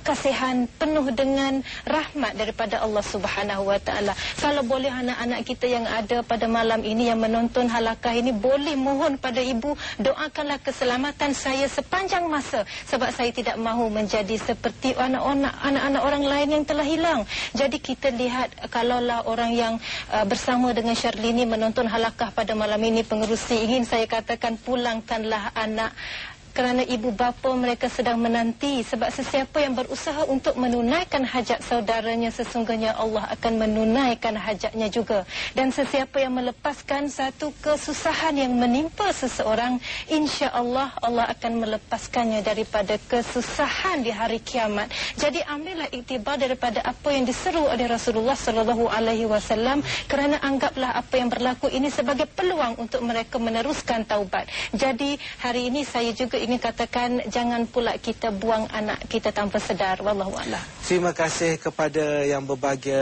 kasihan, penuh dengan rahmat daripada Allah Subhanahu wa taala. Kalau boleh anak-anak kita yang ada pada malam ini yang menonton halakah ini boleh mohon pada ibu, doakanlah keselamatan saya sepanjang masa, sebab saya tidak mahu menjadi seperti anak-anak orang lain yang telah hilang. Jadi kita lihat, kalaulah orang yang bersama dengan Syarlini menonton halakah pada malam ini, pengerusi ingin saya katakan, pulangkanlah anak, kerana ibu bapa mereka sedang menanti. Sebab sesiapa yang berusaha untuk menunaikan hajat saudaranya, sesungguhnya Allah akan menunaikan hajatnya juga. Dan sesiapa yang melepaskan satu kesusahan yang menimpa seseorang, insya-Allah Allah akan melepaskannya daripada kesusahan di hari kiamat. Jadi ambillah iktibar daripada apa yang diseru oleh Rasulullah SAW, kerana anggaplah apa yang berlaku ini sebagai peluang untuk mereka meneruskan taubat. Jadi hari ini saya juga ingin katakan, jangan pula kita buang anak kita tanpa sedar. Wallahu a'lam. Terima kasih kepada yang berbahagia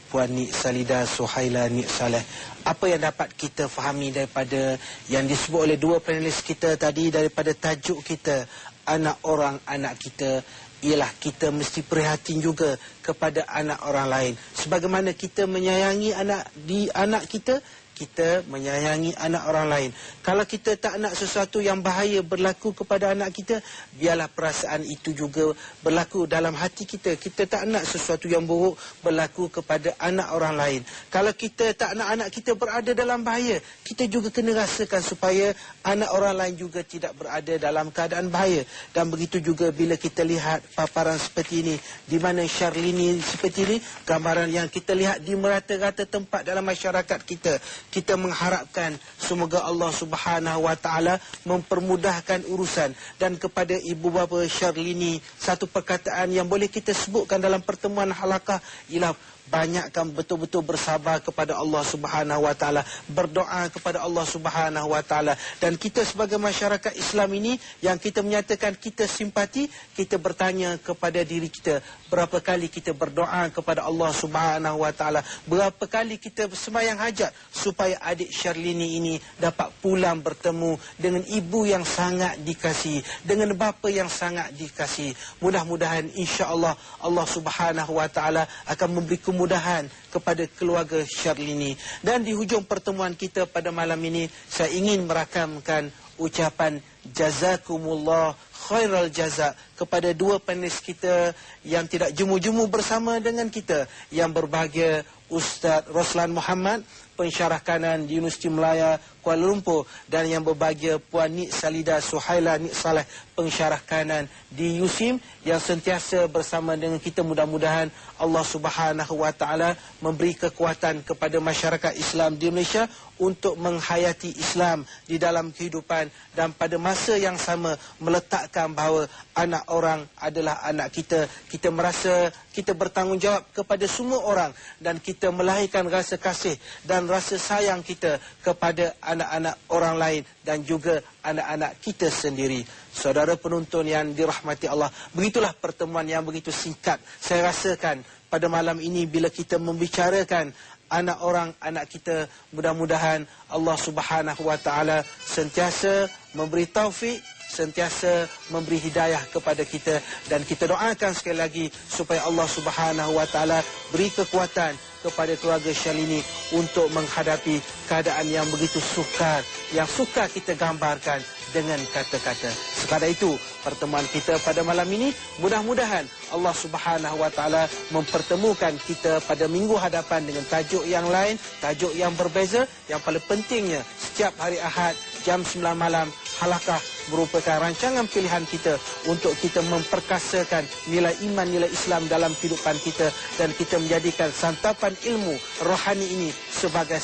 Puan Nik Salidah Suhaila Nik Saleh. Apa yang dapat kita fahami daripada yang disebut oleh dua panelis kita tadi, daripada tajuk kita anak orang anak kita, ialah kita mesti prihatin juga kepada anak orang lain. Sebagaimana kita menyayangi anak kita, kita menyayangi anak orang lain. Kalau kita tak nak sesuatu yang bahaya berlaku kepada anak kita, biarlah perasaan itu juga berlaku dalam hati kita. Kita tak nak sesuatu yang buruk berlaku kepada anak orang lain. Kalau kita tak nak anak kita berada dalam bahaya, kita juga kena rasakan supaya anak orang lain juga tidak berada dalam keadaan bahaya. Dan begitu juga bila kita lihat paparan seperti ini, di mana Syarlini seperti ini, gambaran yang kita lihat di merata-rata tempat dalam masyarakat kita. Kita mengharapkan semoga Allah Subhanahu wa taala mempermudahkan urusan. Dan kepada ibu bapa Syarlini, satu perkataan yang boleh kita sebutkan dalam pertemuan halakah ialah banyakkan betul-betul bersabar kepada Allah Subhanahu wa taala, berdoa kepada Allah Subhanahu wa taala. Dan kita sebagai masyarakat Islam ini yang kita menyatakan kita simpati, kita bertanya kepada diri kita, berapa kali kita berdoa kepada Allah Subhanahu wa taala, berapa kali kita sembahyang hajat supaya supaya adik Syarlini ini dapat pulang bertemu dengan ibu yang sangat dikasihi, dengan bapa yang sangat dikasihi. Mudah-mudahan insya-Allah Allah Subhanahu wa taala akan memberi kemudahan kepada keluarga Syarlini. Dan di hujung pertemuan kita pada malam ini, saya ingin merakamkan ucapan jazakumullah khairal jaza kepada dua panelis kita yang tidak jemu-jemu bersama dengan kita. Yang berbahagia Ustaz Roslan Muhammad, pensyarah kanan di Universiti Melaya Kuala Lumpur, dan yang berbahagia Puan Nik Salida Suhaila Nik Saleh, pensyarah kanan di USIM, yang sentiasa bersama dengan kita. Mudah-mudahan Allah Subhanahu wa taala memberi kekuatan kepada masyarakat Islam di Malaysia untuk menghayati Islam di dalam kehidupan, dan pada masa yang sama meletakkan bahawa anak orang adalah anak kita. Kita merasa kita bertanggungjawab kepada semua orang, dan kita melahirkan rasa kasih dan rasa sayang kita kepada anak-anak orang lain dan juga anak-anak kita sendiri. Saudara penonton yang dirahmati Allah, begitulah pertemuan yang begitu singkat saya rasakan pada malam ini bila kita membicarakan anak orang, anak kita. Mudah-mudahan Allah Subhanahu wa taala sentiasa memberi taufik, sentiasa memberi hidayah kepada kita, dan kita doakan sekali lagi supaya Allah Subhanahu wa taala beri kekuatan kepada keluarga Syarlini untuk menghadapi keadaan yang begitu sukar, yang sukar kita gambarkan dengan kata-kata. Sekadar itu pertemuan kita pada malam ini. Mudah-mudahan Allah Subhanahu wa taala mempertemukan kita pada minggu hadapan dengan tajuk yang lain, tajuk yang berbeza. Yang paling pentingnya, setiap hari Ahad jam 9 malam halakah merupakan rancangan pilihan kita untuk kita memperkasakan nilai iman, nilai Islam dalam kehidupan kita, dan kita menjadikan santapan ilmu rohani ini sebagai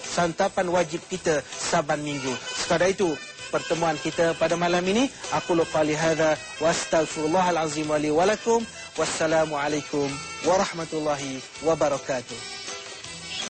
santapan wajib kita saban minggu. Sekadar itu pertemuan kita pada malam ini. Aku lupa lihada wa astaghfirullahalazim wa li wa lakum. Wassalamualaikum warahmatullahi wabarakatuh.